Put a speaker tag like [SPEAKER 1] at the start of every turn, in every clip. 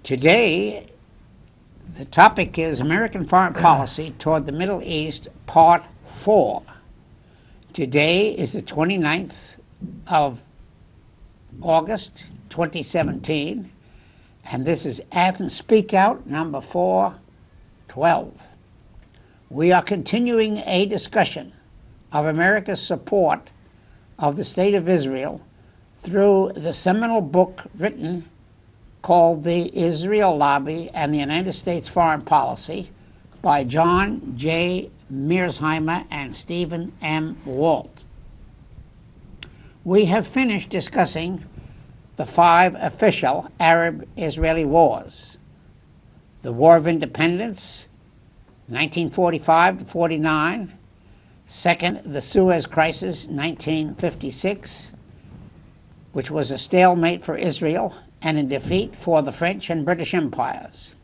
[SPEAKER 1] Today, the topic is American Foreign Policy Toward the Middle East, Part 4. Today is the 29th of August, 2017, and this is Athens Speakout number 412. We are continuing a discussion of America's support of the State of Israel through the seminal book written called The Israel Lobby and the United States Foreign Policy by John J. Mearsheimer and Stephen M. Walt. We have finished discussing the 5 official Arab-Israeli wars: the War of Independence, 1945 to 49, second, the Suez Crisis, 1956, which was a stalemate for Israel and a defeat for the French and British empires.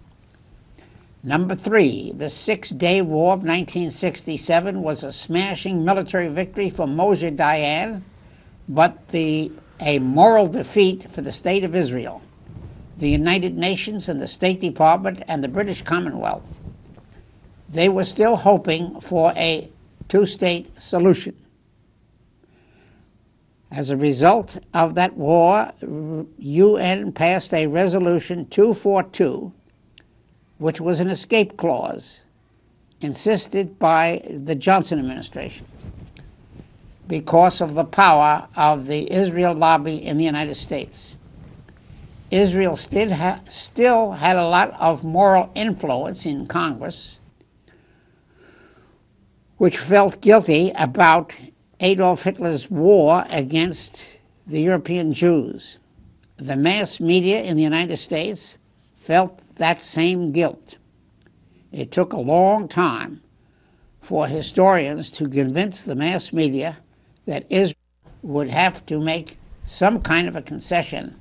[SPEAKER 1] Number 3, the Six-Day War of 1967 was a smashing military victory for Moshe Dayan, but a moral defeat for the State of Israel, the United Nations and the State Department and the British Commonwealth. They were still hoping for a two-state solution. As a result of that war, UN passed a Resolution 242, which was an escape clause insisted by the Johnson administration because of the power of the Israel lobby in the United States. Israel still had a lot of moral influence in Congress, which felt guilty about Adolf Hitler's war against the European Jews. The mass media in the United States felt that same guilt. It took a long time for historians to convince the mass media that Israel would have to make some kind of a concession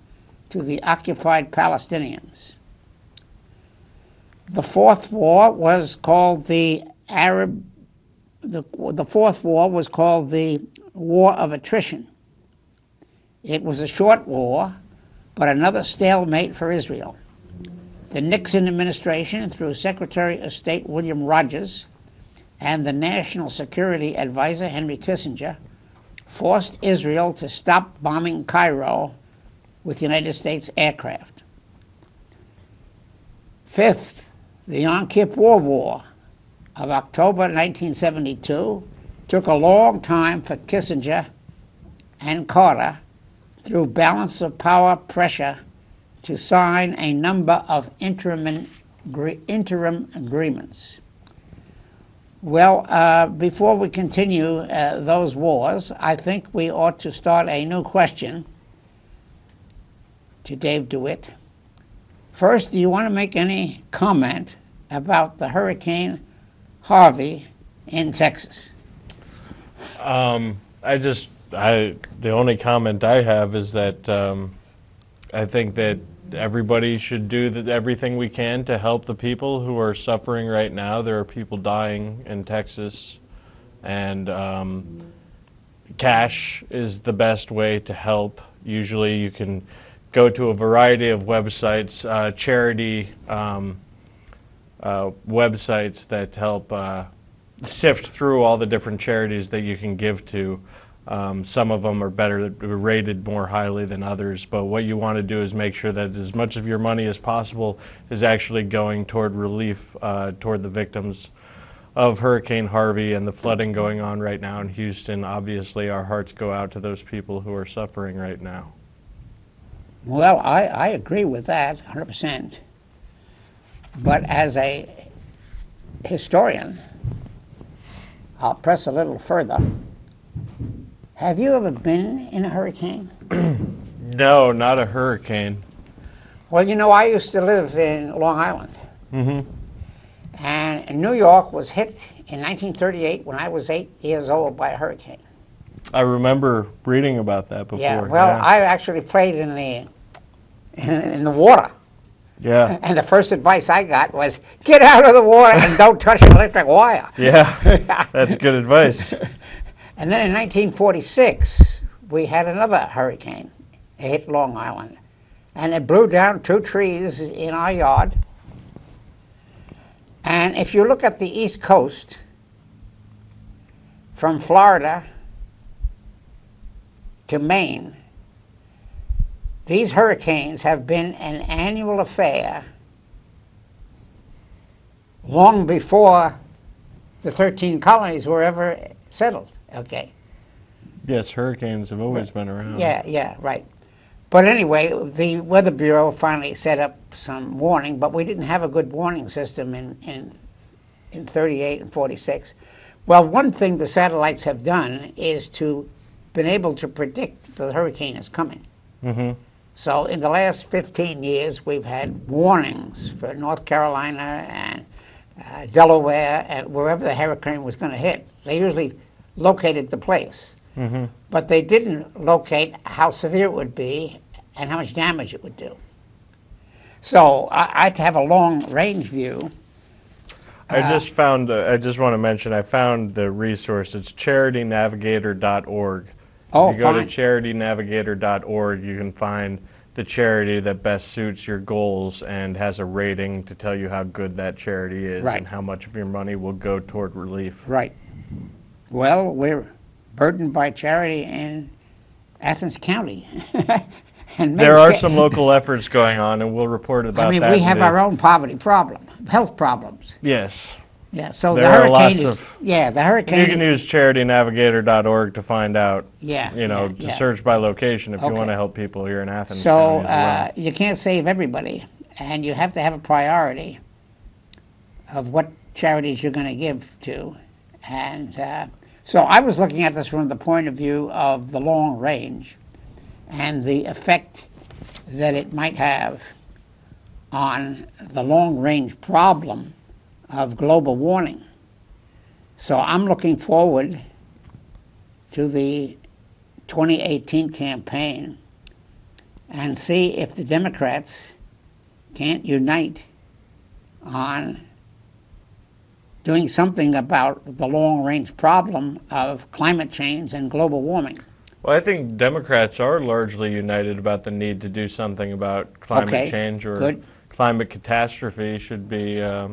[SPEAKER 1] to the occupied Palestinians. The fourth war was called the fourth war was called the War of Attrition. It was a short war, but another stalemate for Israel. The Nixon administration, through Secretary of State William Rogers and the National Security Advisor Henry Kissinger, forced Israel to stop bombing Cairo with United States aircraft. Fifth, the Yom Kippur War of October 1972 took a long time for Kissinger and Carter, through balance of power pressure, to sign a number of interim agreements. Well, before we continue those wars, I think we ought to start a new question to Dave DeWitt. First, do you want to make any comment about the Hurricane Harvey in Texas?
[SPEAKER 2] The only comment I have is that I think that everybody should do everything we can to help the people who are suffering right now. There are people dying in Texas, and cash is the best way to help. Usually you can go to a variety of websites, charity websites that help sift through all the different charities that you can give to. Some of them are rated more highly than others, but what you want to do is make sure that as much of your money as possible is actually going toward relief toward the victims of Hurricane Harvey and the flooding going on right now in Houston. Obviously, our hearts go out to those people who are suffering right now.
[SPEAKER 1] Well, I agree with that 100%. But as a historian, I'll press a little further. Have you ever been in a hurricane?
[SPEAKER 2] No, not a hurricane.
[SPEAKER 1] Well, you know, I used to live in Long Island. Mm-hmm. And New York was hit in 1938 when I was 8 years old by a hurricane.
[SPEAKER 2] I remember reading about that before.
[SPEAKER 1] Yeah, well, yeah. I actually played in the water.
[SPEAKER 2] Yeah.
[SPEAKER 1] And the first advice I got was, get out of the water and don't touch the electric wire.
[SPEAKER 2] Yeah, that's good advice.
[SPEAKER 1] And then in 1946, we had another hurricane. It hit Long Island. and it blew down 2 trees in our yard. And if you look at the East Coast, from Florida to Maine, these hurricanes have been an annual affair long before the 13 colonies were ever settled, okay?
[SPEAKER 2] Yes, hurricanes have always been around.
[SPEAKER 1] Yeah, right. But anyway, the Weather Bureau finally set up some warning, but we didn't have a good warning system in 38 and 46. Well, one thing the satellites have done is to been able to predict the hurricane is coming.
[SPEAKER 2] Mm-hmm.
[SPEAKER 1] So in the last 15 years, we've had warnings for North Carolina and Delaware and wherever the hurricane was going to hit. They usually located the place.
[SPEAKER 2] Mm-hmm.
[SPEAKER 1] But they didn't locate how severe it would be and how much damage it would do. So I'd have a long-range view.
[SPEAKER 2] I just found, I just want to mention, I found the resource. It's charitynavigator.org.
[SPEAKER 1] Oh,
[SPEAKER 2] if you go
[SPEAKER 1] fine.
[SPEAKER 2] to charitynavigator.org, you can find the charity that best suits your goals and has a rating to tell you how good that charity is
[SPEAKER 1] Right.
[SPEAKER 2] and how much of your money will go toward relief.
[SPEAKER 1] Right. Well, we're burdened by charity in Athens County. And
[SPEAKER 2] There are some local efforts going on, and we'll report about that.
[SPEAKER 1] we have our own poverty problem, health problems.
[SPEAKER 2] Yes.
[SPEAKER 1] Yeah, so
[SPEAKER 2] There
[SPEAKER 1] the
[SPEAKER 2] are
[SPEAKER 1] hurricane
[SPEAKER 2] lots
[SPEAKER 1] is,
[SPEAKER 2] of-
[SPEAKER 1] the hurricane.
[SPEAKER 2] You can use charitynavigator.org to find out,
[SPEAKER 1] Yeah,
[SPEAKER 2] to
[SPEAKER 1] yeah.
[SPEAKER 2] search by location if you
[SPEAKER 1] Okay.
[SPEAKER 2] want to help people here in Athens
[SPEAKER 1] So
[SPEAKER 2] County as well.
[SPEAKER 1] you can't save everybody, and you have to have a priority of what charities you're going to give to. And so I was looking at this from the point of view of the long range and the effect that it might have on the long range problem of global warming. So I'm looking forward to the 2018 campaign and see if the Democrats can't unite on doing something about the long-range problem of climate change and global warming.
[SPEAKER 2] Well, I think Democrats are largely united about the need to do something about climate
[SPEAKER 1] Okay,
[SPEAKER 2] change, or
[SPEAKER 1] good.
[SPEAKER 2] climate catastrophe should be
[SPEAKER 1] A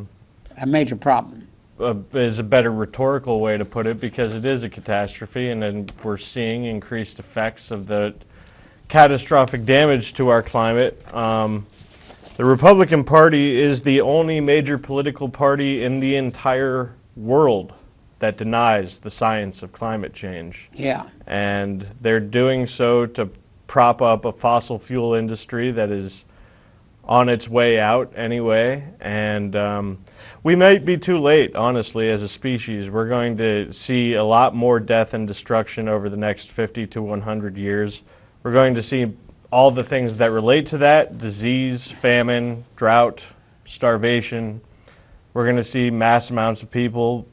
[SPEAKER 1] major problem.
[SPEAKER 2] is a better rhetorical way to put it, because it is a catastrophe, and then we're seeing increased effects of the catastrophic damage to our climate. The Republican Party is the only major political party in the entire world that denies the science of climate change.
[SPEAKER 1] Yeah,
[SPEAKER 2] And they're doing so to prop up a fossil fuel industry that is on its way out anyway. And we might be too late, honestly, as a species. We're going to see a lot more death and destruction over the next 50 to 100 years. We're going to see all the things that relate to that: disease, famine, drought, starvation. We're going to see mass amounts of people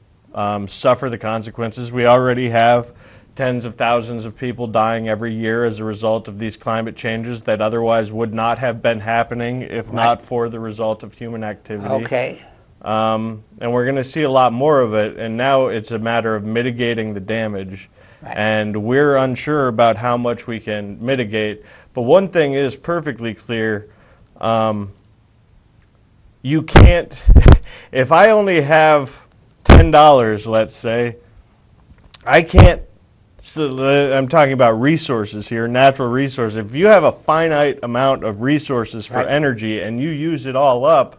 [SPEAKER 2] suffer the consequences. We already have tens of thousands of people dying every year as a result of these climate changes that otherwise would not have been happening if not for the result of human activity.
[SPEAKER 1] okay.
[SPEAKER 2] And we're going to see a lot more of it, and now it's a matter of mitigating the damage.
[SPEAKER 1] Right.
[SPEAKER 2] And we're unsure about how much we can mitigate. But one thing is perfectly clear. You can't, if I only have $10, let's say, I can't, so I'm talking about resources here, natural resources. If you have a finite amount of resources for
[SPEAKER 1] Right.
[SPEAKER 2] energy and you use it all up,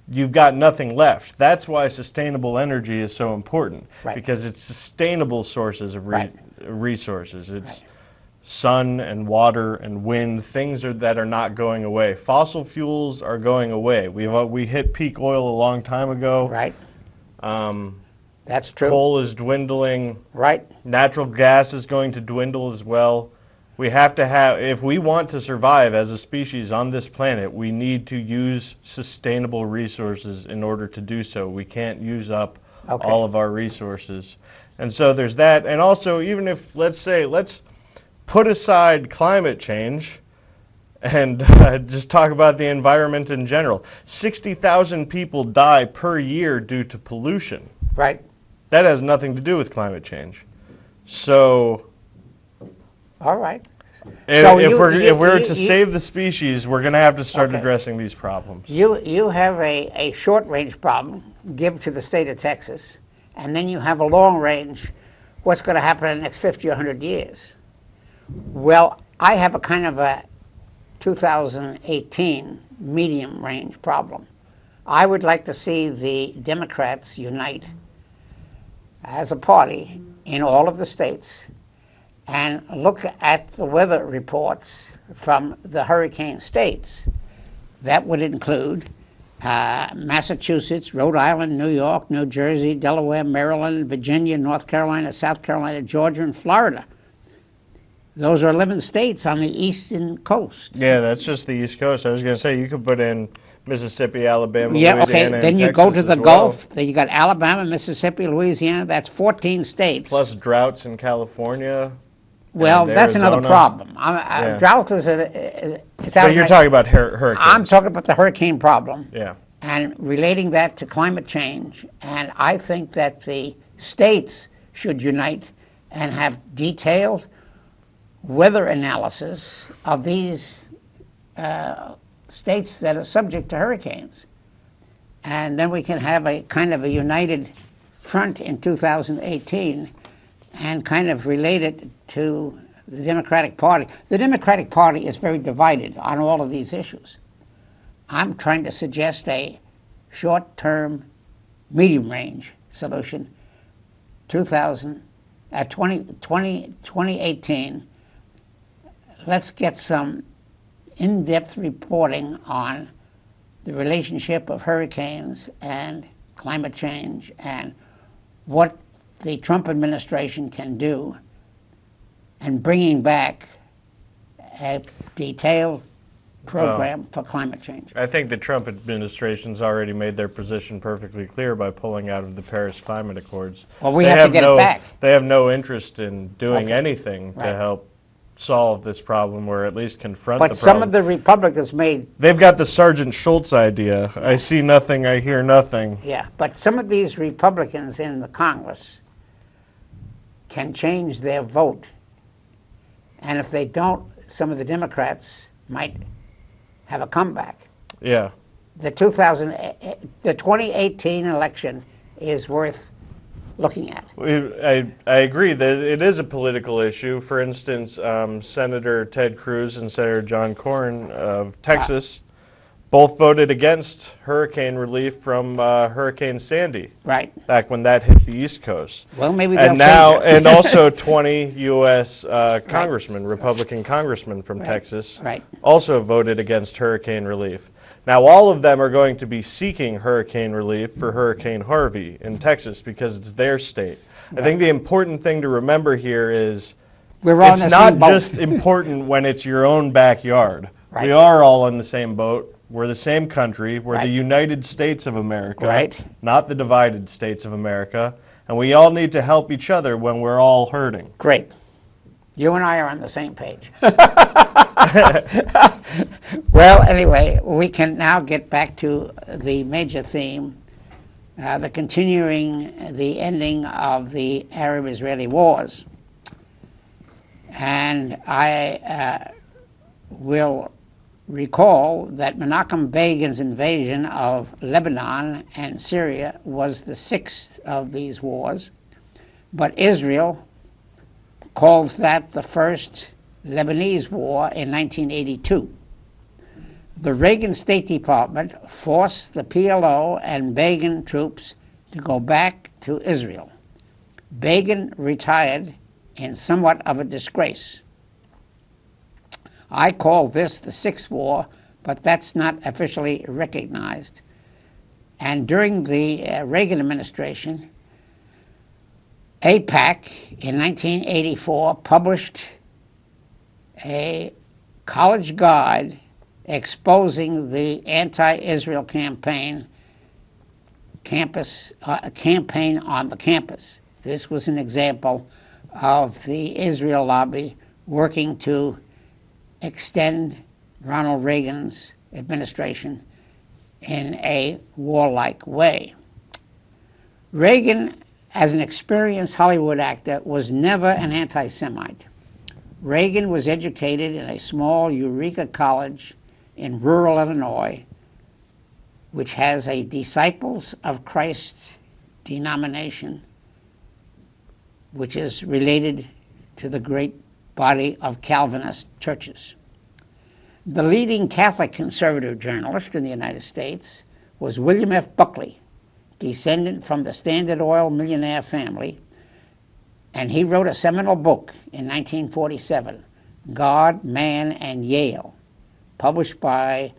[SPEAKER 2] you've got nothing left. That's why sustainable energy is so important,
[SPEAKER 1] Right.
[SPEAKER 2] because it's sustainable sources of
[SPEAKER 1] Right.
[SPEAKER 2] resources. It's
[SPEAKER 1] Right.
[SPEAKER 2] sun and water and wind, things that are not going away. Fossil fuels are going away. We hit peak oil a long time ago.
[SPEAKER 1] Right. That's true.
[SPEAKER 2] Coal is dwindling.
[SPEAKER 1] Right.
[SPEAKER 2] Natural gas is going to dwindle as well. We have to have, if we want to survive as a species on this planet, we need to use sustainable resources in order to do so. We can't use up
[SPEAKER 1] Okay.
[SPEAKER 2] all of our resources. And so there's that. And also, even if, let's put aside climate change and just talk about the environment in general. 60,000 people die per year due to pollution.
[SPEAKER 1] Right.
[SPEAKER 2] That has nothing to do with climate change. So
[SPEAKER 1] All right.
[SPEAKER 2] If we're to save the species, we're going to have to start
[SPEAKER 1] Okay.
[SPEAKER 2] addressing these problems.
[SPEAKER 1] You have a short-range problem, give to the state of Texas, and then you have a long-range, what's going to happen in the next 50 or 100 years. Well, I have a kind of a 2018 medium-range problem. I would like to see the Democrats unite as a party in all of the states and look at the weather reports from the hurricane states. That would include Massachusetts, Rhode Island, New York, New Jersey, Delaware, Maryland, Virginia, North Carolina, South Carolina, Georgia, and Florida. Those are 11 states on the eastern coast.
[SPEAKER 2] Yeah, that's just the East Coast. I was going to say, you could put in Mississippi, Alabama,
[SPEAKER 1] Yeah,
[SPEAKER 2] Louisiana,
[SPEAKER 1] okay. Then
[SPEAKER 2] and
[SPEAKER 1] you
[SPEAKER 2] Texas
[SPEAKER 1] go to the
[SPEAKER 2] as well.
[SPEAKER 1] Gulf. Then you got Alabama, Mississippi, Louisiana. That's 14 states.
[SPEAKER 2] Plus droughts in California.
[SPEAKER 1] Well,
[SPEAKER 2] and
[SPEAKER 1] that's another
[SPEAKER 2] Arizona.
[SPEAKER 1] problem.
[SPEAKER 2] Yeah.
[SPEAKER 1] Drought is out
[SPEAKER 2] But you're talking about hurricanes.
[SPEAKER 1] I'm talking about the hurricane problem.
[SPEAKER 2] Yeah.
[SPEAKER 1] And relating that to climate change. And I think that the states should unite and have detailed weather analysis of these states that are subject to hurricanes. And then we can have a kind of a united front in 2018 and kind of relate it to the Democratic Party. The Democratic Party is very divided on all of these issues. I'm trying to suggest a short-term, medium-range solution, 2018. Let's get some in-depth reporting on the relationship of hurricanes and climate change and what the Trump administration can do, and bringing back a detailed program for climate change.
[SPEAKER 2] I think the Trump administration's already made their position perfectly clear by pulling out of the Paris Climate Accords.
[SPEAKER 1] Well, we have to get it back.
[SPEAKER 2] They have no interest in doing anything
[SPEAKER 1] Right.
[SPEAKER 2] to help solve this problem, or at least confront
[SPEAKER 1] But
[SPEAKER 2] the
[SPEAKER 1] some
[SPEAKER 2] problem.
[SPEAKER 1] of the Republicans made,
[SPEAKER 2] They've got the Sergeant Schultz idea. I see nothing, I hear nothing.
[SPEAKER 1] yeah, but some of these Republicans in the Congress can change their vote. And if they don't, some of the Democrats might have a comeback.
[SPEAKER 2] Yeah.
[SPEAKER 1] The 2018 election is worth looking at.
[SPEAKER 2] I agree that it is a political issue. For instance, Senator Ted Cruz and Senator John Cornyn of Texas both voted against hurricane relief from Hurricane Sandy.
[SPEAKER 1] Right.
[SPEAKER 2] Back when that hit the East Coast.
[SPEAKER 1] Well, maybe they'll
[SPEAKER 2] And now,
[SPEAKER 1] change it.
[SPEAKER 2] and also 20 U.S. Congressmen, Republican congressmen from Texas,
[SPEAKER 1] Right.
[SPEAKER 2] also voted against hurricane relief. Now, all of them are going to be seeking hurricane relief for Hurricane Harvey in Texas because it's their state. I think the important thing to remember here is
[SPEAKER 1] We're all in
[SPEAKER 2] it's
[SPEAKER 1] the
[SPEAKER 2] not
[SPEAKER 1] same boat.
[SPEAKER 2] just important when it's your own backyard.
[SPEAKER 1] Right.
[SPEAKER 2] We are all in the same boat. We're the same country. We're
[SPEAKER 1] Right.
[SPEAKER 2] the United States of America,
[SPEAKER 1] Right.
[SPEAKER 2] not the divided states of America. And we all need to help each other when we're all hurting.
[SPEAKER 1] Great. You and I are on the same page. Well, anyway, we can now get back to the major theme, the ending of the Arab-Israeli wars. And I will recall that Menachem Begin's invasion of Lebanon and Syria was the sixth of these wars, but Israel calls that the first Lebanese war in 1982. The Reagan State Department forced the PLO and Begin troops to go back to Israel. Begin retired in somewhat of a disgrace. I call this the Sixth War, but that's not officially recognized. And during the Reagan administration, AIPAC in 1984 published a college guide exposing the anti-Israel campaign on the campus. This was an example of the Israel lobby working to extend Ronald Reagan's administration in a warlike way. Reagan, as an experienced Hollywood actor, was never an anti-Semite. Reagan was educated in a small Eureka college in rural Illinois, which has a Disciples of Christ denomination, which is related to the great body of Calvinist churches. The leading Catholic conservative journalist in the United States was William F. Buckley, descendant from the Standard Oil millionaire family, and he wrote a seminal book in 1947, God, Man, and Yale, published by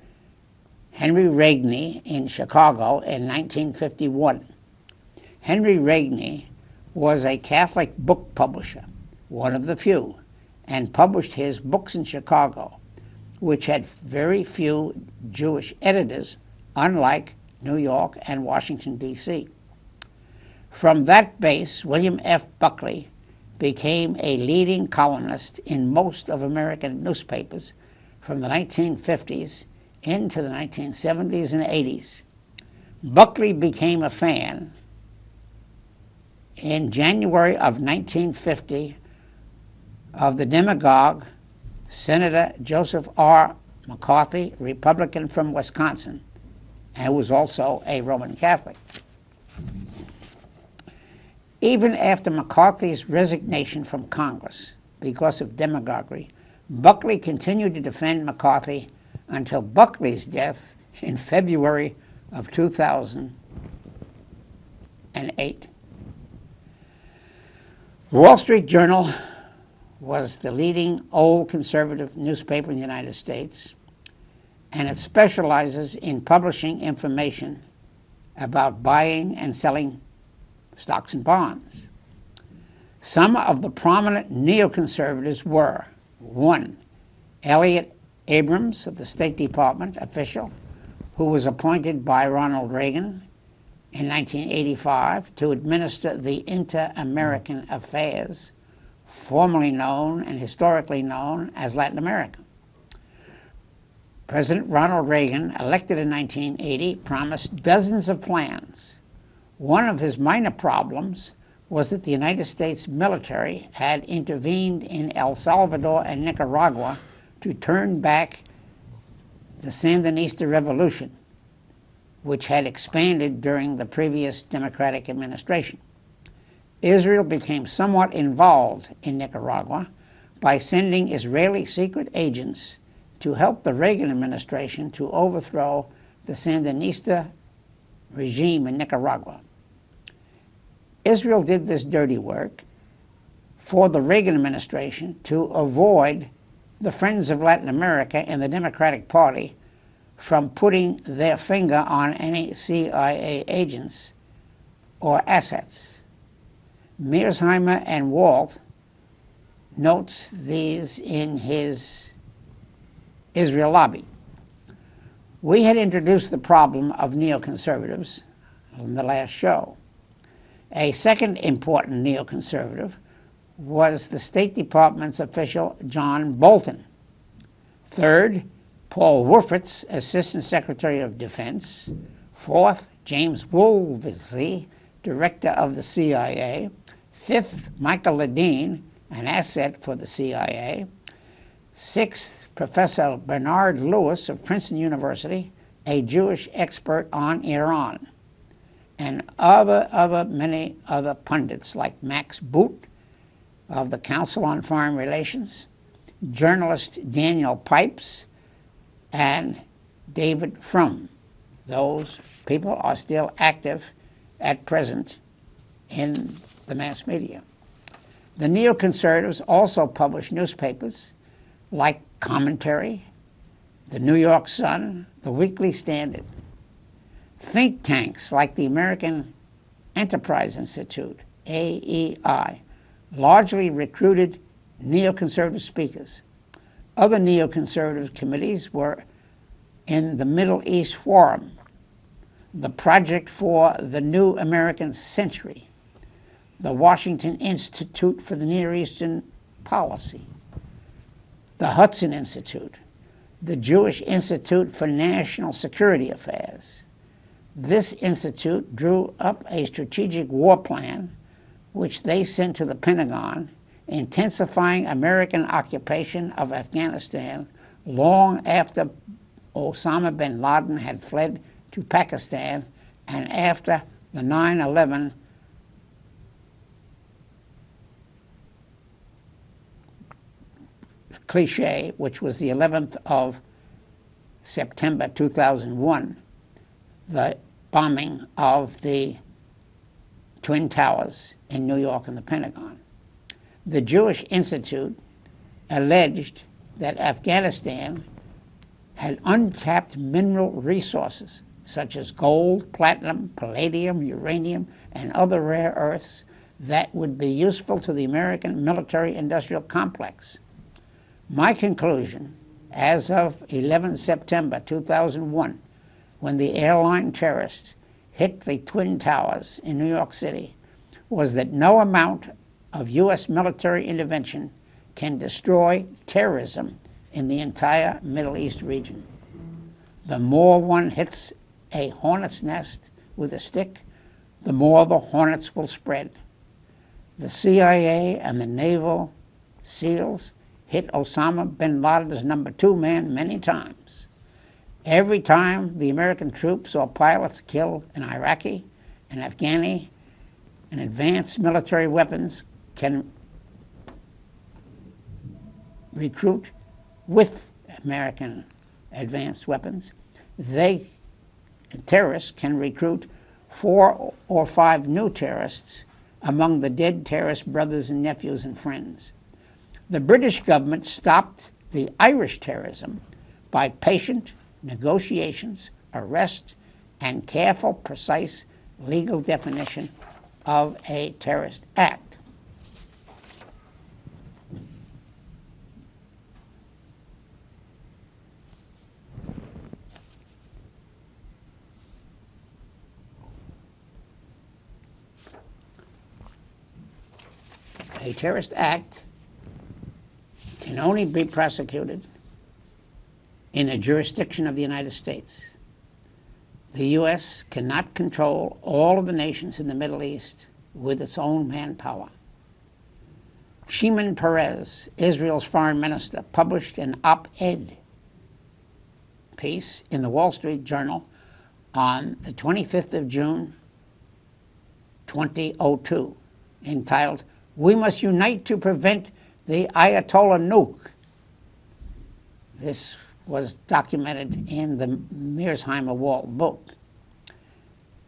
[SPEAKER 1] Henry Regney in Chicago in 1951. Henry Regney was a Catholic book publisher, one of the few, and published his books in Chicago, which had very few Jewish editors, unlike New York and Washington, D.C. From that base, William F. Buckley became a leading columnist in most of American newspapers from the 1950s into the 1970s and 80s. Buckley became a fan in January of 1950 of the demagogue Senator Joseph R. McCarthy, Republican from Wisconsin, and was also a Roman Catholic. Even after McCarthy's resignation from Congress because of demagoguery, Buckley continued to defend McCarthy until Buckley's death in February of 2008. The Wall Street Journal was the leading old conservative newspaper in the United States, and it specializes in publishing information about buying and selling stocks and bonds. Some of the prominent neoconservatives were: 1. Elliott Abrams of the State Department official, who was appointed by Ronald Reagan in 1985 to administer the Inter-American Affairs, formerly known and historically known as Latin America. President Ronald Reagan, elected in 1980, promised dozens of plans. One of his minor problems was that the United States military had intervened in El Salvador and Nicaragua to turn back the Sandinista revolution, which had expanded during the previous Democratic administration. Israel became somewhat involved in Nicaragua by sending Israeli secret agents to help the Reagan administration to overthrow the Sandinista regime in Nicaragua. Israel did this dirty work for the Reagan administration to avoid the Friends of Latin America and the Democratic Party from putting their finger on any CIA agents or assets. Mearsheimer and Walt notes these in his Israel Lobby. We had introduced the problem of neoconservatives in the last show. A second important neoconservative was the State Department's official John Bolton. Third, Paul Wolfowitz, Assistant Secretary of Defense. Fourth, James Woolsey, Director of the CIA. Fifth, Michael Ledeen, an asset for the CIA. Sixth, Professor Bernard Lewis of Princeton University, a Jewish expert on Iran. And many other pundits like Max Boot of the Council on Foreign Relations, journalist Daniel Pipes, and David Frum. Those people are still active at present in the mass media. The neoconservatives also publish newspapers like Commentary, the New York Sun, the Weekly Standard. Think tanks like the American Enterprise Institute, AEI, largely recruited neoconservative speakers. Other neoconservative committees were in the Middle East Forum, the Project for the New American Century, the Washington Institute for the Near Eastern Policy, the Hudson Institute, the Jewish Institute for National Security Affairs. This institute drew up a strategic war plan, which they sent to the Pentagon intensifying American occupation of Afghanistan long after Osama bin Laden had fled to Pakistan and after the 9/11 cliché, which was the 11th of September 2001, the bombing of the Twin Towers in New York and the Pentagon. The Jewish Institute alleged that Afghanistan had untapped mineral resources such as gold, platinum, palladium, uranium, and other rare earths that would be useful to the American military-industrial complex. My conclusion, as of 11 September 2001, when the airline terrorists hit the Twin Towers in New York City, was that no amount of U.S. military intervention can destroy terrorism in the entire Middle East region. The more one hits a hornet's nest with a stick, the more the hornets will spread. The CIA and the naval SEALs hit Osama bin Laden's number 2 man many times. Every time the American troops or pilots kill an Iraqi, an Afghani, and advanced military weapons can recruit with American advanced weapons, terrorists can recruit 4 or 5 new terrorists among the dead terrorist brothers and nephews and friends. The British government stopped the Irish terrorism by patient negotiations, arrest, and careful, precise legal definition of a terrorist act. A terrorist act can only be prosecuted in the jurisdiction of the United States. The U.S. cannot control all of the nations in the Middle East with its own manpower. Shimon Peres, Israel's foreign minister, published an op-ed piece in the Wall Street Journal on the 25th of June, 2002, entitled, "We must unite to prevent the Ayatollah nuke." This was documented in the Mearsheimer Walt book.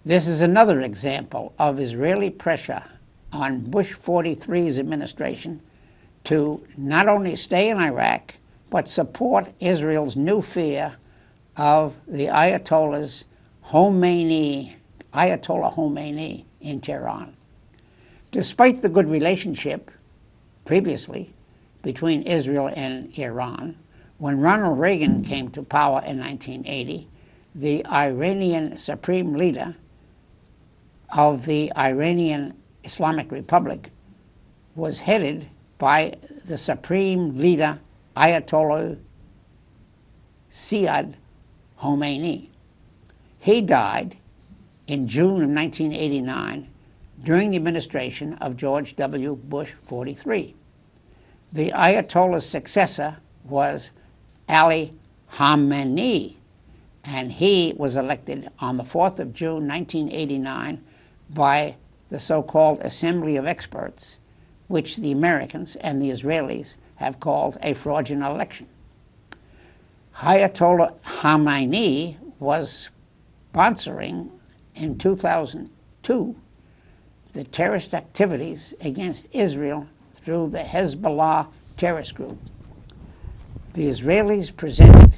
[SPEAKER 1] This is another example of Israeli pressure on Bush 43's administration to not only stay in Iraq, but support Israel's new fear of the Ayatollah Khomeini in Tehran. Despite the good relationship previously between Israel and Iran, when Ronald Reagan came to power in 1980, the Iranian supreme leader of the Iranian Islamic Republic was headed by the supreme leader Ayatollah Sayyid Khomeini. He died in June of 1989 during the administration of George W. Bush 43. The Ayatollah's successor was Ali Khamenei, and he was elected on the 4th of June 1989 by the so-called Assembly of Experts, which the Americans and the Israelis have called a fraudulent election. Ayatollah Khamenei was sponsoring in 2002 the terrorist activities against Israel through the Hezbollah terrorist group. The Israelis presented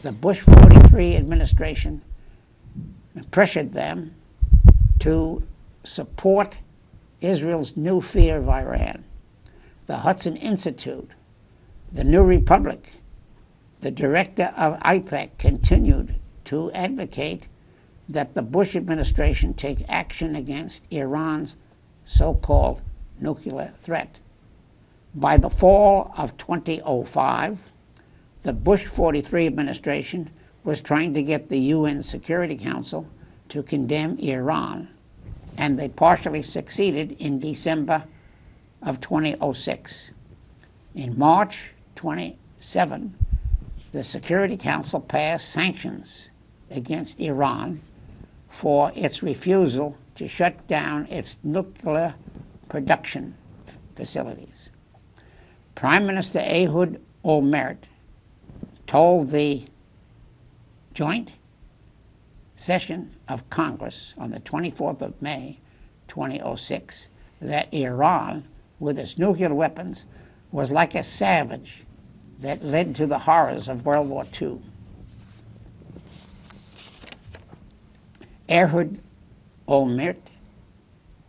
[SPEAKER 1] the Bush 43 administration and pressured them to support Israel's new fear of Iran. The Hudson Institute, the New Republic, the director of IPAC continued to advocate that the Bush administration take action against Iran's so-called nuclear threat. By the fall of 2005, the Bush 43 administration was trying to get the UN Security Council to condemn Iran, and they partially succeeded in December of 2006. In March 27, the Security Council passed sanctions against Iran for its refusal to shut down its nuclear production facilities. Prime Minister Ehud Olmert told the joint session of Congress on the 24th of May, 2006, that Iran, with its nuclear weapons, was like a savage that led to the horrors of World War II. Ehud Olmert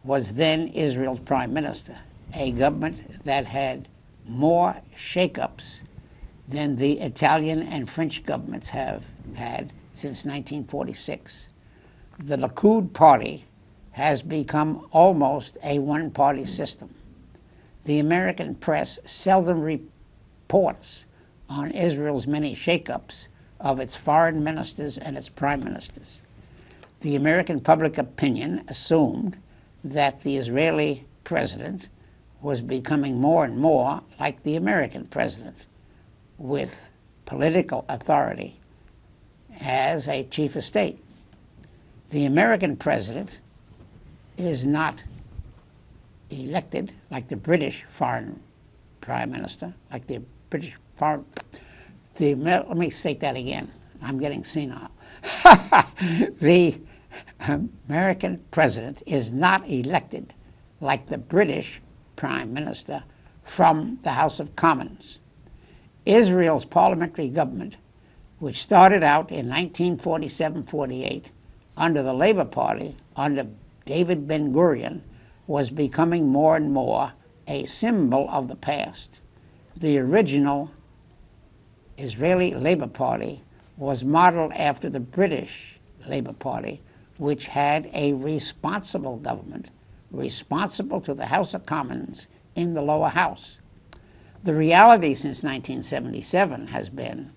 [SPEAKER 1] was then Israel's prime minister, a government that had more shakeups than the Italian and French governments have had since 1946. The Likud party has become almost a one-party system. The American press seldom reports on Israel's many shakeups of its foreign ministers and its prime ministers. The American public opinion assumed that the Israeli president was becoming more and more like the American president, with political authority as a chief of state. The American president is not elected like the British foreign prime minister, like the British foreign... let me state that again. I'm getting senile. The American president is not elected like the British prime minister from the House of Commons. Israel's parliamentary government, which started out in 1947-48 under the Labor Party, under David Ben-Gurion, was becoming more and more a symbol of the past. The original Israeli Labor Party was modeled after the British Labor Party, which had a responsible government, responsible to the House of Commons in the lower house. The reality since 1977 has been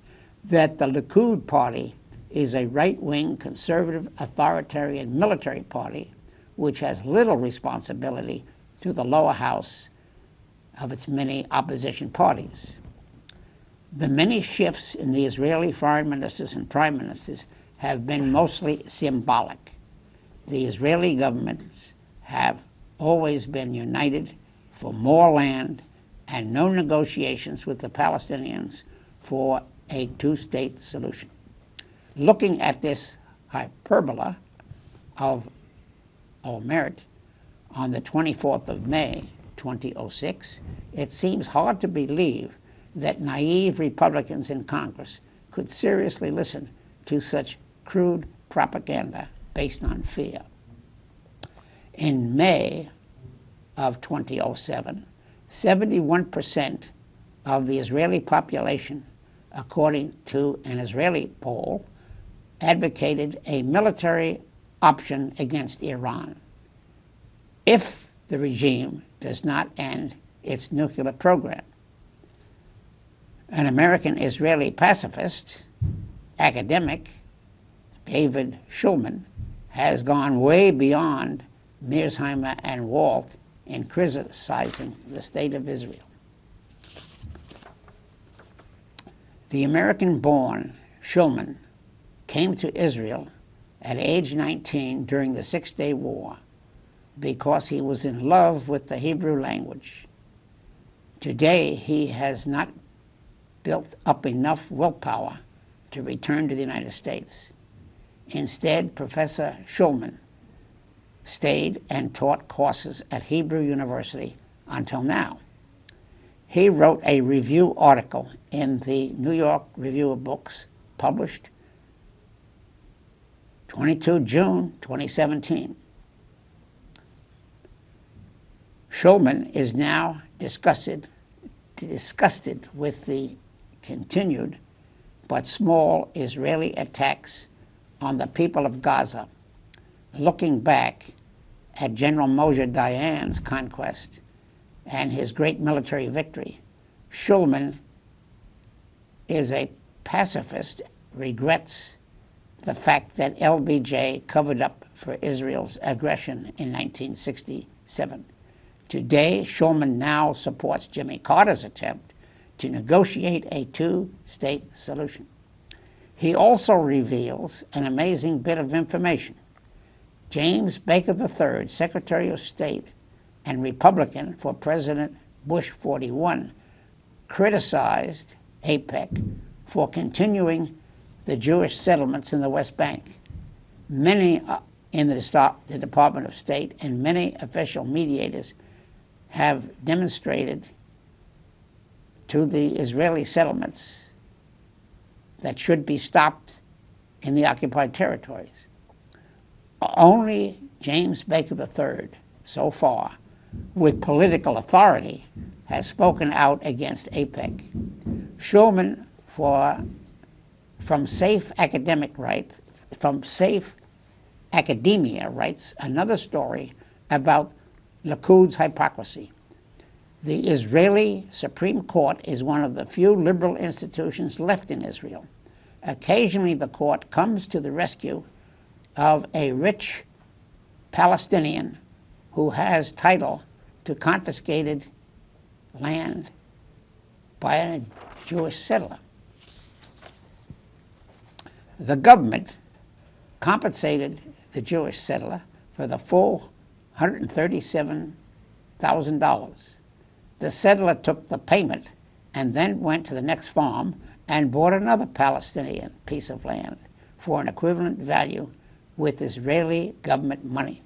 [SPEAKER 1] that the Likud party is a right-wing, conservative, authoritarian military party which has little responsibility to the lower house of its many opposition parties. The many shifts in the Israeli foreign ministers and prime ministers have been mostly symbolic. The Israeli governments have always been united for more land and no negotiations with the Palestinians for a two-state solution. Looking at this hyperbola of Olmert on the 24th of May, 2006, it seems hard to believe that naive Republicans in Congress could seriously listen to such crude propaganda based on fear. In May of 2007, 71% of the Israeli population, according to an Israeli poll, advocated a military option against Iran if the regime does not end its nuclear program. An American-Israeli pacifist, academic, David Shulman, has gone way beyond Mearsheimer and Walt in criticizing the state of Israel. The American-born Shulman came to Israel at age 19 during the Six-Day War because he was in love with the Hebrew language. Today, he has not built up enough willpower to return to the United States. Instead, Professor Shulman stayed and taught courses at Hebrew University until now. He wrote a review article in the New York Review of Books, published 22 June 2017. Shulman is now disgusted with the continued but small Israeli attacks on the people of Gaza. Looking back at General Moshe Dayan's conquest and his great military victory, Shulman is a pacifist, regrets the fact that LBJ covered up for Israel's aggression in 1967. Today, Shulman now supports Jimmy Carter's attempt to negotiate a two-state solution. He also reveals an amazing bit of information. James Baker III, Secretary of State and Republican for President Bush 41, criticized AIPAC for continuing the Jewish settlements in the West Bank. Many in the Department of State and many official mediators have demonstrated to the Israeli settlements that should be stopped in the occupied territories. Only James Baker III, so far, with political authority, has spoken out against AIPAC. Shulman, from safe academia, writes another story about Likud's hypocrisy. The Israeli Supreme Court is one of the few liberal institutions left in Israel. Occasionally, the court comes to the rescue of a rich Palestinian who has title to confiscated land by a Jewish settler. The government compensated the Jewish settler for the full $137,000. The settler took the payment and then went to the next farm and bought another Palestinian piece of land for an equivalent value with Israeli government money.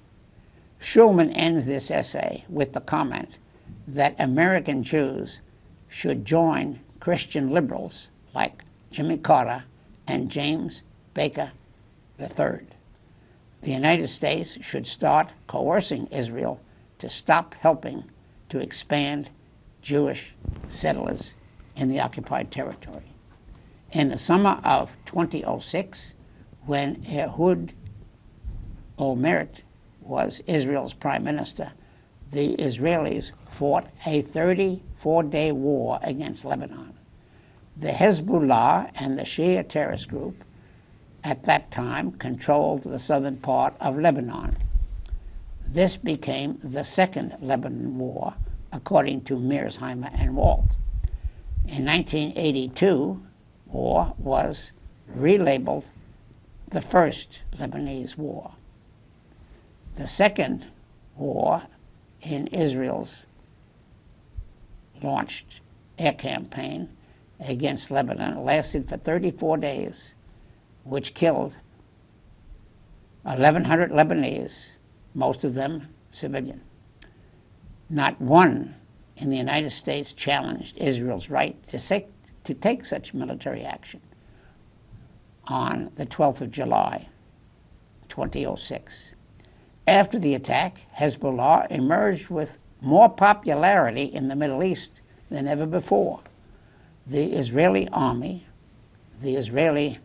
[SPEAKER 1] Shulman ends this essay with the comment that American Jews should join Christian liberals like Jimmy Carter and James Baker III. The United States should start coercing Israel to stop helping to expand Jewish settlers in the occupied territory. In the summer of 2006, when Ehud Olmert was Israel's prime minister, the Israelis fought a 34-day war against Lebanon. The Hezbollah and the Shia terrorist group at that time controlled the southern part of Lebanon. This became the Second Lebanon War, according to Mearsheimer and Walt. In 1982, war was relabeled the First Lebanese War. The second war in Israel's launched air campaign against Lebanon lasted for 34 days, which killed 1,100 Lebanese, most of them civilian. Not one in the United States challenged Israel's right to take such military action. On the 12th of July, 2006. After the attack, Hezbollah emerged with more popularity in the Middle East than ever before. The Israeli army, the Israeli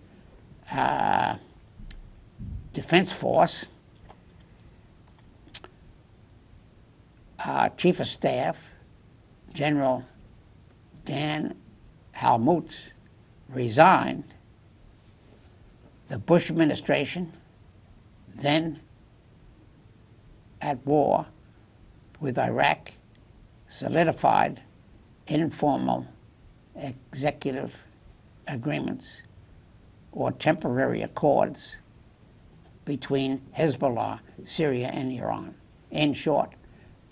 [SPEAKER 1] Defense Force, Chief of Staff, General Dan Halmutz, resigned. The Bush administration, then at war with Iraq, solidified informal executive agreements or temporary accords between Hezbollah, Syria, and Iran. In short,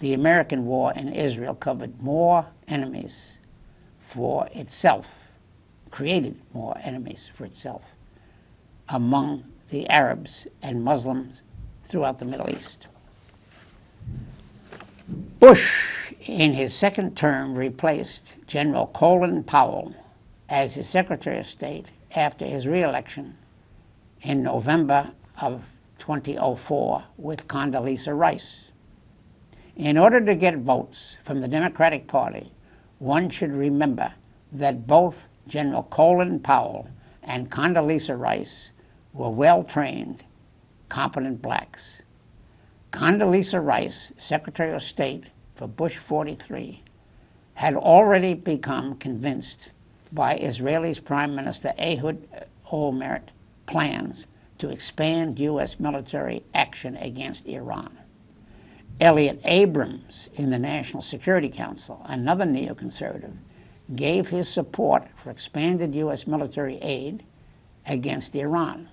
[SPEAKER 1] the American war in Israel covered more enemies for itself, created more enemies for itself among the Arabs and Muslims throughout the Middle East. Bush, in his second term, replaced General Colin Powell as his Secretary of State after his re-election in November of 2004 with Condoleezza Rice. In order to get votes from the Democratic Party, one should remember that both General Colin Powell and Condoleezza Rice were well-trained, competent blacks. Condoleezza Rice, Secretary of State for Bush 43, had already become convinced by Israel's Prime Minister Ehud Olmert plans to expand U.S. military action against Iran. Elliott Abrams in the National Security Council, another neoconservative, gave his support for expanded U.S. military aid against Iran.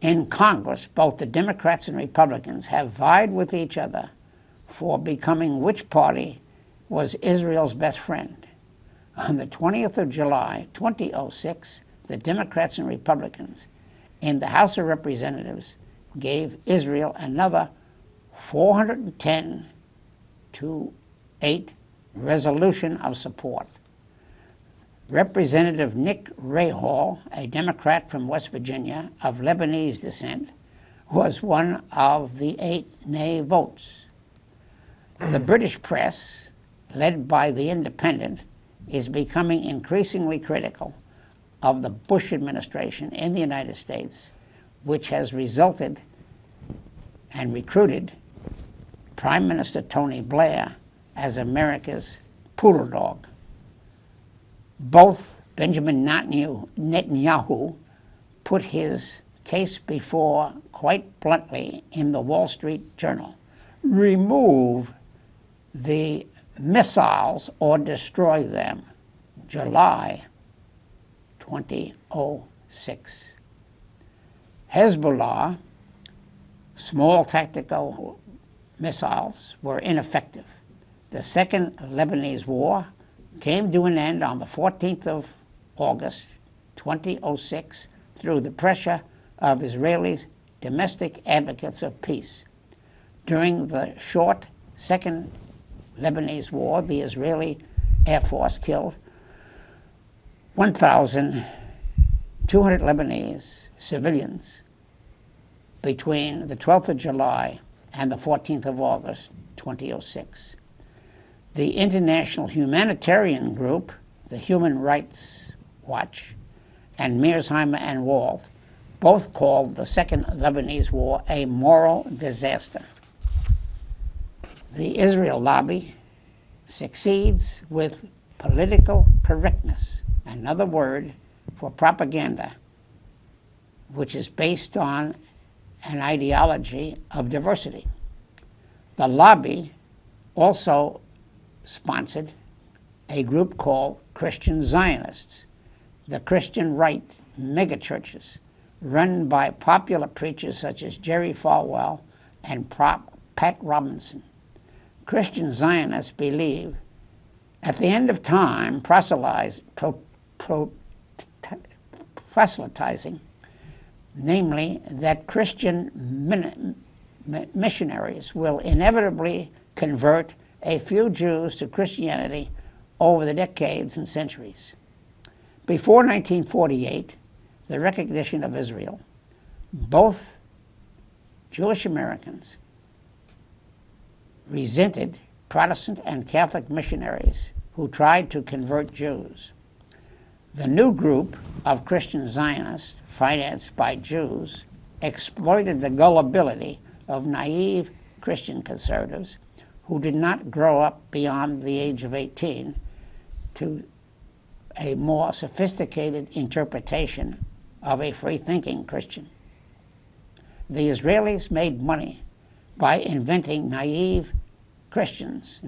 [SPEAKER 1] In Congress, both the Democrats and Republicans have vied with each other for becoming which party was Israel's best friend. On the 20th of July, 2006, the Democrats and Republicans in the House of Representatives gave Israel another 410-8 resolution of support. Representative Nick Rahall, a Democrat from West Virginia of Lebanese descent, was one of the 8 nay votes. The British press, led by The Independent, is becoming increasingly critical of the Bush administration in the United States, which has resulted and recruited Prime Minister Tony Blair as America's poodle dog. Both Benjamin Netanyahu put his case before quite bluntly in the Wall Street Journal. Remove the missiles or destroy them. July 2006. Hezbollah small tactical missiles were ineffective. The Second Lebanese War came to an end on the 14th of August 2006 through the pressure of Israelis' domestic advocates of peace. During the short Second Lebanese War, the Israeli Air Force killed 1,200 Lebanese civilians between the 12th of July and the 14th of August 2006. The international humanitarian group, the Human Rights Watch, and Mearsheimer and Walt both called the Second Lebanese War a moral disaster. The Israel lobby succeeds with political correctness, another word for propaganda, which is based on an ideology of diversity. The lobby also sponsored a group called Christian Zionists, the Christian right megachurches, run by popular preachers such as Jerry Falwell and Pat Robinson. Christian Zionists believe at the end of time, proselytizing, namely that Christian missionaries will inevitably convert a few Jews to Christianity over the decades and centuries. Before 1948, the recognition of Israel, both Jewish Americans resented Protestant and Catholic missionaries who tried to convert Jews. The new group of Christian Zionists, financed by Jews, exploited the gullibility of naive Christian conservatives who did not grow up beyond the age of 18 to a more sophisticated interpretation of a free-thinking Christian. The Israelis made money by inviting naive Christians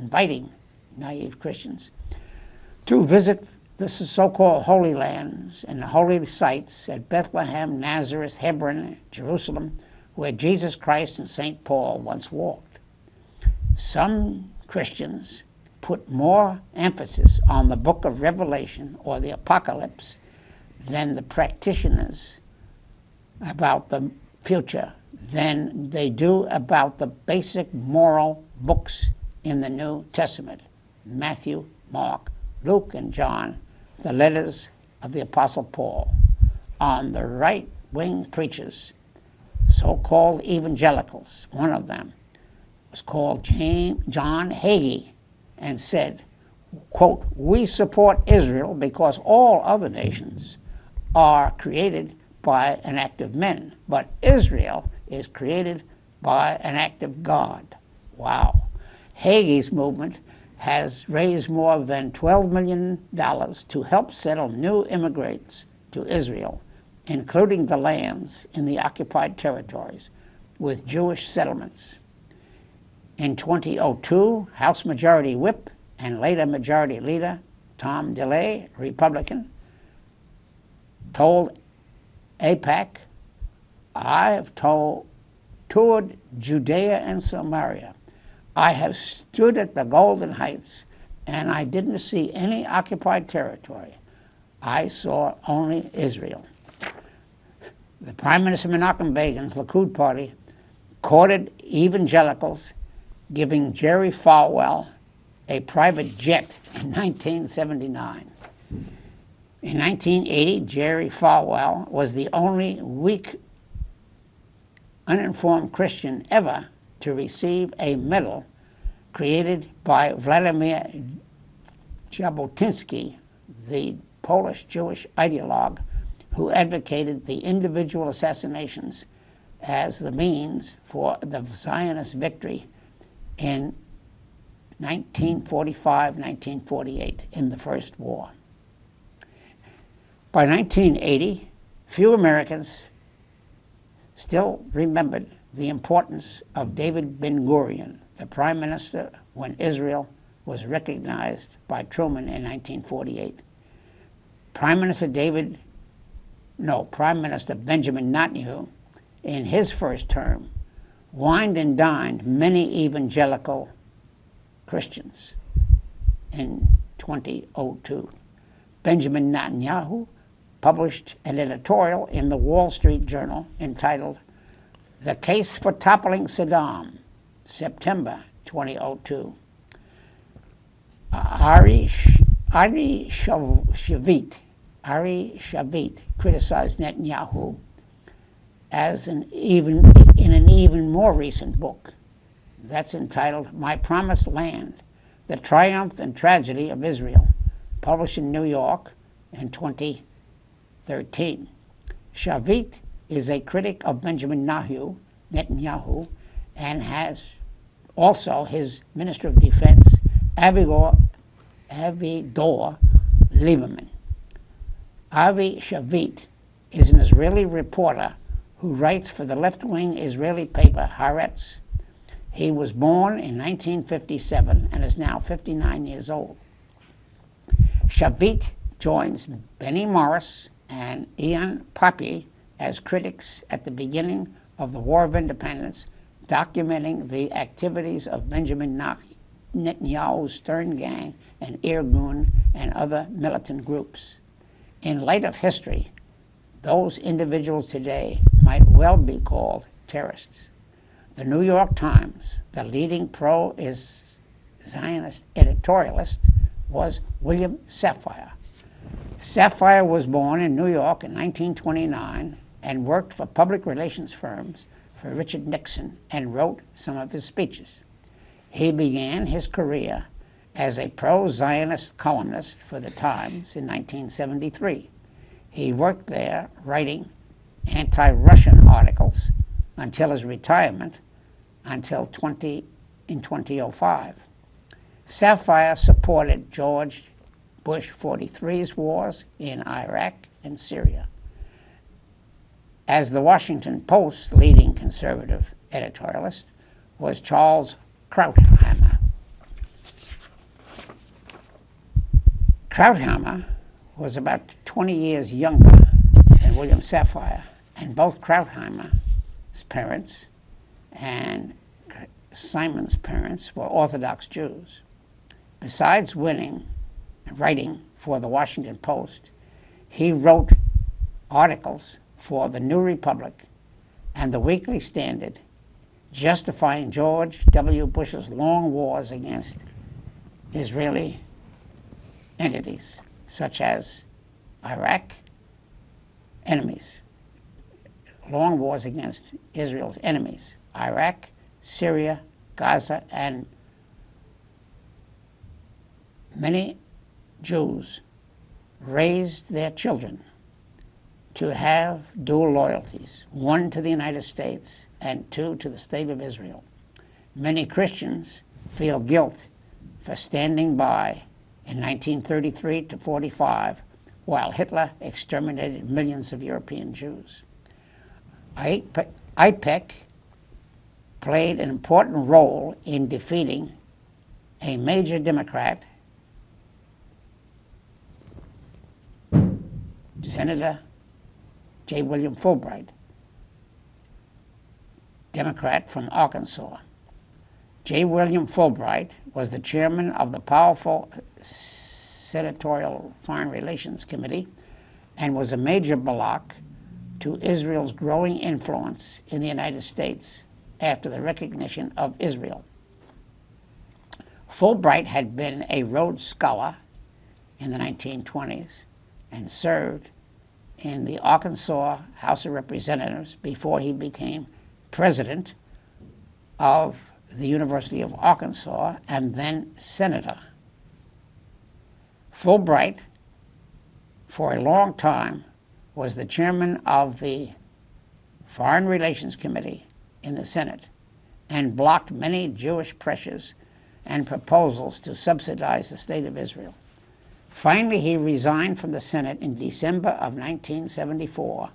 [SPEAKER 1] to visit the so-called Holy Lands and the holy sites at Bethlehem, Nazareth, Hebron, Jerusalem, where Jesus Christ and St. Paul once walked. Some Christians put more emphasis on the book of Revelation or the Apocalypse than the practitioners about the future than they do about the basic moral books in the New Testament, Matthew, Mark, Luke, and John, the letters of the Apostle Paul. On the right-wing preachers, so-called evangelicals, one of them was called John Hagee, and said, quote, "We support Israel because all other nations are created by an act of men, but Israel is created by an act of God." Wow. Hagee's movement has raised more than $12 million to help settle new immigrants to Israel, including the lands in the occupied territories with Jewish settlements. In 2002, House Majority Whip and later Majority Leader Tom DeLay, Republican, told AIPAC, "I have toured Judea and Samaria. I have stood at the Golden Heights, and I didn't see any occupied territory. I saw only Israel." The Prime Minister Menachem Begin's Likud party courted evangelicals, giving Jerry Falwell a private jet in 1979. In 1980, Jerry Falwell was the only weak, uninformed Christian ever to receive a medal created by Vladimir Jabotinsky, the Polish Jewish ideologue who advocated the individual assassinations as the means for the Zionist victory in 1945-1948 in the First War. By 1980, few Americans still remembered the importance of David Ben-Gurion, the prime minister when Israel was recognized by Truman in 1948. Prime Minister Benjamin Netanyahu, in his first term, wined and dined many evangelical Christians. In 2002, Benjamin Netanyahu published an editorial in the Wall Street Journal entitled "The Case for Toppling Saddam," September 2002. Ari Shavit criticized Netanyahu in an even more recent book that's entitled "My Promised Land: The Triumph and Tragedy of Israel," published in New York in 2013. Shavit is a critic of Benjamin Netanyahu and has also his Minister of Defense, Avigdor Lieberman. Avi Shavit is an Israeli reporter who writes for the left-wing Israeli paper Haaretz. He was born in 1957 and is now 59 years old. Shavit joins Benny Morris and Ian Pappy as critics at the beginning of the War of Independence, documenting the activities of Benjamin Netanyahu's Stern Gang and Irgun and other militant groups. In light of history, those individuals today might well be called terrorists. The New York Times, the leading pro-Zionist editorialist, was William Safire. Safire was born in New York in 1929 and worked for public relations firms for Richard Nixon and wrote some of his speeches. He began his career as a pro-Zionist columnist for the Times in 1973. He worked there writing anti-Russian articles until his retirement in 2005. Safire supported George Bush 43's wars in Iraq and Syria. As the Washington Post's leading conservative editorialist was Charles Krautheimer. Krautheimer was about 20 years younger than William Safire, and both Krautheimer's parents and Simon's parents were Orthodox Jews. Besides writing for the Washington Post, he wrote articles for the New Republic and the Weekly Standard, justifying George W. Bush's long wars against Israeli entities, such as Iraq enemies, long wars against Israel's enemies, Iraq, Syria, Gaza, and many Jews raised their children to have dual loyalties, one to the United States and two to the State of Israel. Many Christians feel guilt for standing by in 1933 to 45 while Hitler exterminated millions of European Jews. AIPAC played an important role in defeating a major Democrat, Senator J. William Fulbright, Democrat from Arkansas. J. William Fulbright was the chairman of the powerful Senatorial Foreign Relations Committee and was a major bloc to Israel's growing influence in the United States after the recognition of Israel. Fulbright had been a Rhodes Scholar in the 1920s and served in the Arkansas House of Representatives before he became president of the University of Arkansas and then senator. Fulbright, for a long time, was the chairman of the Foreign Relations Committee in the Senate and blocked many Jewish pressures and proposals to subsidize the State of Israel. Finally, he resigned from the Senate in December of 1974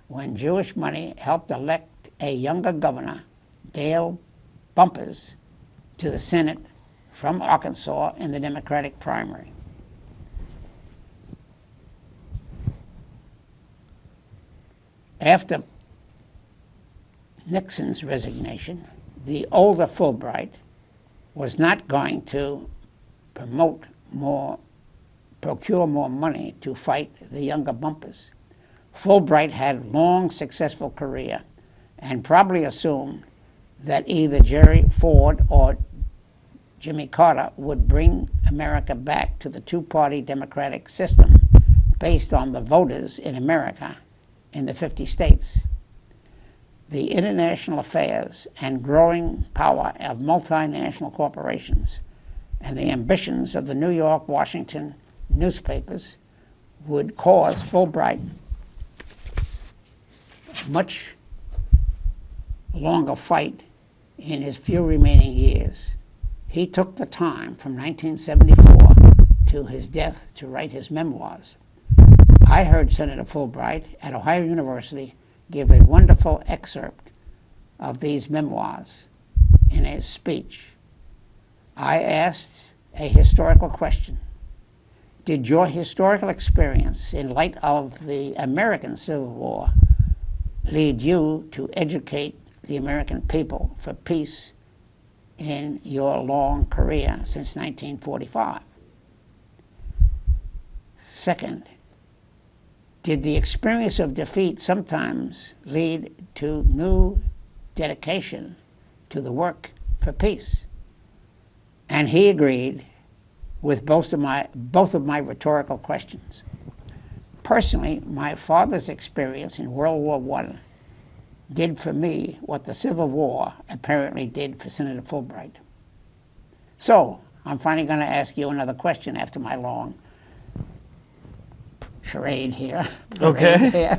[SPEAKER 1] when Jewish money helped elect a younger governor, Dale Bumpers, to the Senate from Arkansas in the Democratic primary. After Nixon's resignation, the older Fulbright was not going to procure more money to fight the younger Bumpers. Fulbright had a long, successful career and probably assumed that either Jerry Ford or Jimmy Carter would bring America back to the two-party democratic system based on the voters in America in the 50 states. The international affairs and growing power of multinational corporations and the ambitions of the New York, Washington newspapers would cause Fulbright much longer fight in his few remaining years. He took the time from 1974 to his death to write his memoirs. I heard Senator Fulbright at Ohio University give a wonderful excerpt of these memoirs in his speech. I asked a historical question. Did your historical experience in light of the American Civil War lead you to educate the American people for peace in your long career since 1945? Second, did the experience of defeat sometimes lead to new dedication to the work for peace? And he agreed with both of my rhetorical questions. Personally, my father's experience in World War I did for me what the Civil War apparently did for Senator Fulbright. So, I'm finally going to ask you another question after my long charade here.
[SPEAKER 2] Okay.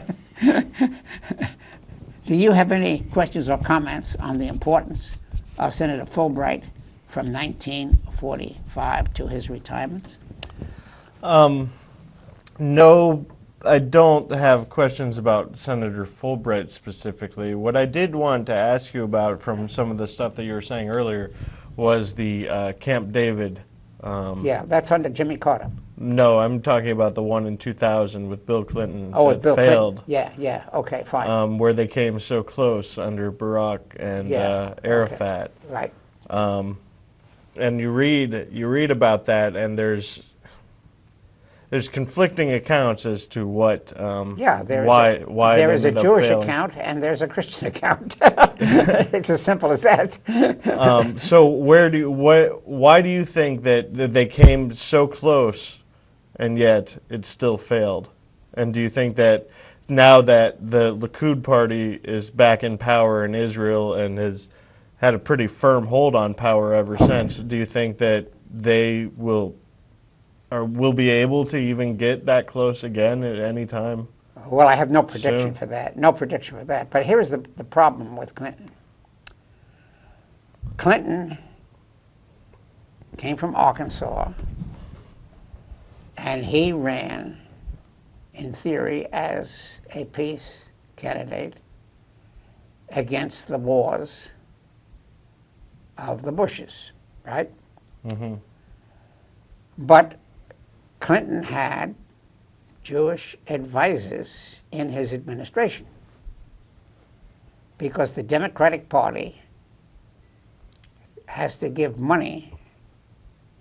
[SPEAKER 1] Do you have any questions or comments on the importance of Senator Fulbright from 1945 to his retirement?
[SPEAKER 2] No, I don't have questions about Senator Fulbright specifically. What I did want to ask you about from some of the stuff that you were saying earlier was the Camp David.
[SPEAKER 1] Yeah, that's under Jimmy Carter.
[SPEAKER 2] No, I'm talking about the one in 2000 with Bill Clinton
[SPEAKER 1] with Bill
[SPEAKER 2] failed.
[SPEAKER 1] Clinton. Yeah, okay, fine.
[SPEAKER 2] Where they came so close under Barack and Arafat.
[SPEAKER 1] Okay. Right.
[SPEAKER 2] And you read about that, and there's conflicting accounts as to what why
[SPEAKER 1] there is a Jewish
[SPEAKER 2] failing.
[SPEAKER 1] account and there's a Christian account. It's as simple as that.
[SPEAKER 2] So why do you think that they came so close and yet it still failed? And do you think that now that the Likud party is back in power in Israel and has had a pretty firm hold on power ever since, do you think that they will be able to even get that close again at any time?
[SPEAKER 1] Well, I have no prediction
[SPEAKER 2] soon?
[SPEAKER 1] for that. No prediction for that. But here's the problem with Clinton. Clinton came from Arkansas, and he ran, in theory, as a peace candidate against the wars of the Bushes, right?
[SPEAKER 2] Mm-hmm.
[SPEAKER 1] But Clinton had Jewish advisors in his administration because the Democratic Party has to give money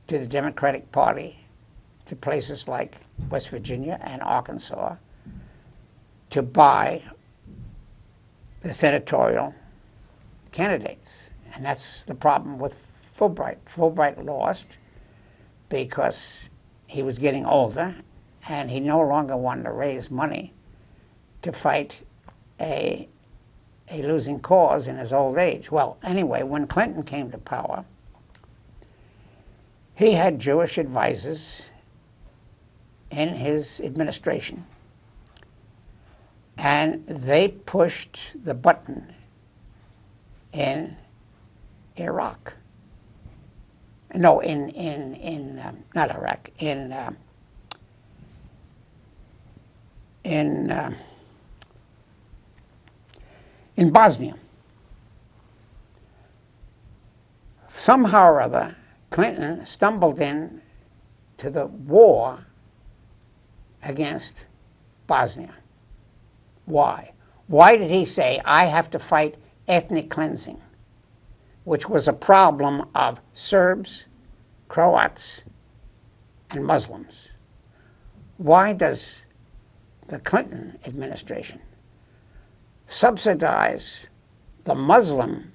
[SPEAKER 1] to the Democratic Party to places like West Virginia and Arkansas to buy the senatorial candidates. And that's the problem with Fulbright. Fulbright lost because he was getting older and he no longer wanted to raise money to fight a losing cause in his old age. Well, anyway, when Clinton came to power, he had Jewish advisors in his administration, and they pushed the button in Iraq. No, not Iraq, in Bosnia. Somehow or other, Clinton stumbled in to the war against Bosnia. Why? Why did he say, I have to fight ethnic cleansing, which was a problem of Serbs, Croats, and Muslims? Why does the Clinton administration subsidize the Muslim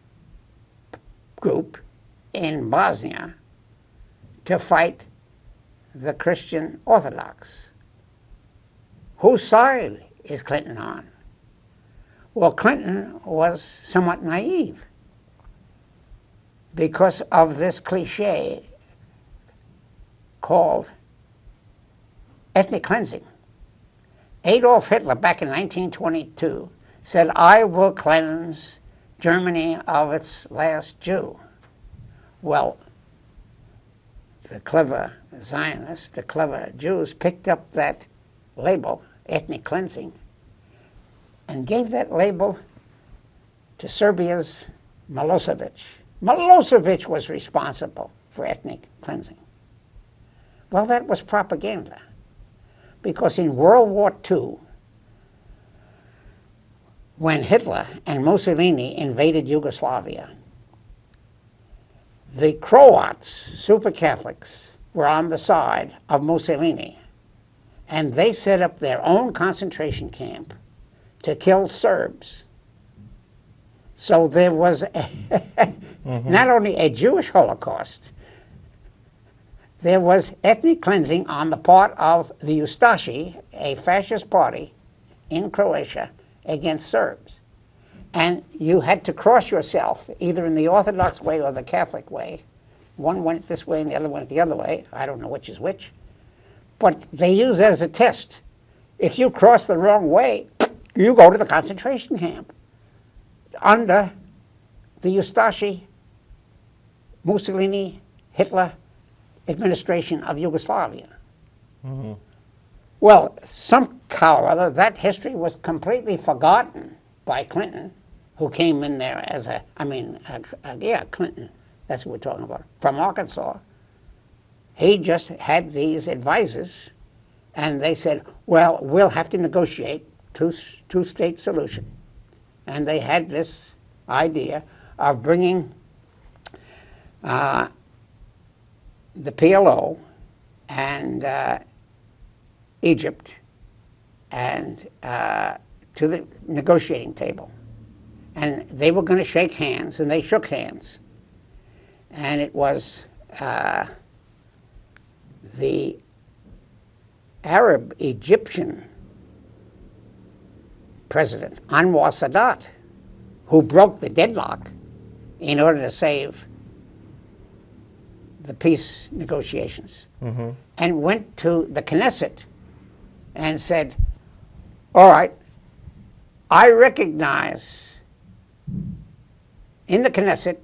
[SPEAKER 1] group in Bosnia to fight the Christian Orthodox? Whose side is Clinton on? Well, Clinton was somewhat naive because of this cliche called ethnic cleansing. Adolf Hitler, back in 1922, said, I will cleanse Germany of its last Jew. Well, the clever Zionists, the clever Jews, picked up that label, ethnic cleansing, and gave that label to Serbia's Milosevic. Milosevic was responsible for ethnic cleansing. Well, that was propaganda, because in World War II, when Hitler and Mussolini invaded Yugoslavia, the Croats, super Catholics, were on the side of Mussolini, and they set up their own concentration camp to kill Serbs. So there was not only a Jewish Holocaust, there was ethnic cleansing on the part of the Ustashi, a fascist party in Croatia, against Serbs. And you had to cross yourself, either in the Orthodox way or the Catholic way. One went this way and the other went the other way. I don't know which is which. But they use that as a test. If you cross the wrong way, you go to the concentration camp under the Ustashi, Mussolini, Hitler administration of Yugoslavia. Mm-hmm. Well, somehow or other, that history was completely forgotten by Clinton, who came in there as Clinton, that's what we're talking about, from Arkansas. He just had these advisors, and they said, well, we'll have to negotiate two-state solution. And they had this idea of bringing the PLO and Egypt and to the negotiating table. And they were going to shake hands, and they shook hands. And it was the Arab-Egyptian president, Anwar Sadat, who broke the deadlock in order to save the peace negotiations, and went to the Knesset and said, all right, I recognize in the Knesset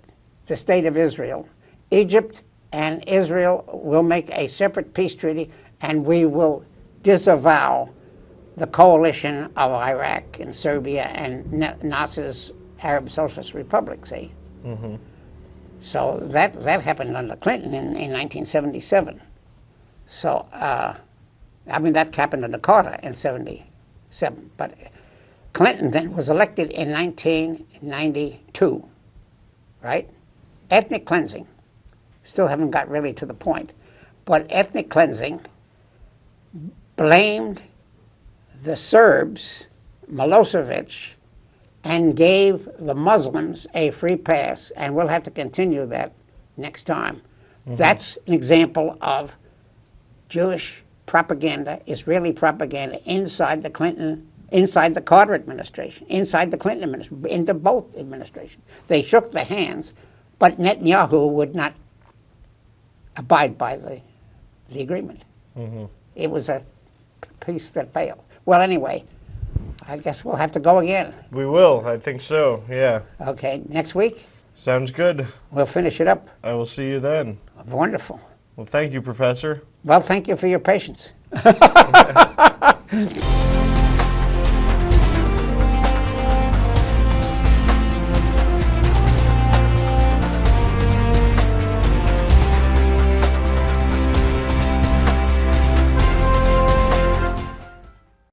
[SPEAKER 1] the state of Israel. Egypt and Israel will make a separate peace treaty, and we will disavow the coalition of Iraq and Serbia and Nasser's Arab Socialist Republic, see? Mm-hmm. So that happened under Clinton in 1977. So, I mean, that happened under Carter in 77. But Clinton then was elected in 1992, right? Ethnic cleansing. Still haven't got really to the point. But ethnic cleansing blamed the Serbs, Milosevic, and gave the Muslims a free pass, and we'll have to continue that next time. That's an example of Jewish propaganda, Israeli propaganda inside the Carter administration, inside the Clinton administration, into both administrations. They shook the hands, but Netanyahu would not abide by the agreement. It was a piece that failed. Well, anyway, I guess we'll have to go again.
[SPEAKER 2] We will. I think so. Yeah.
[SPEAKER 1] Okay, next week
[SPEAKER 2] Sounds good.
[SPEAKER 1] we'll finish it up.
[SPEAKER 2] I will see you then.
[SPEAKER 1] Wonderful.
[SPEAKER 2] Well, thank you, Professor.
[SPEAKER 1] Well, thank you for your patience.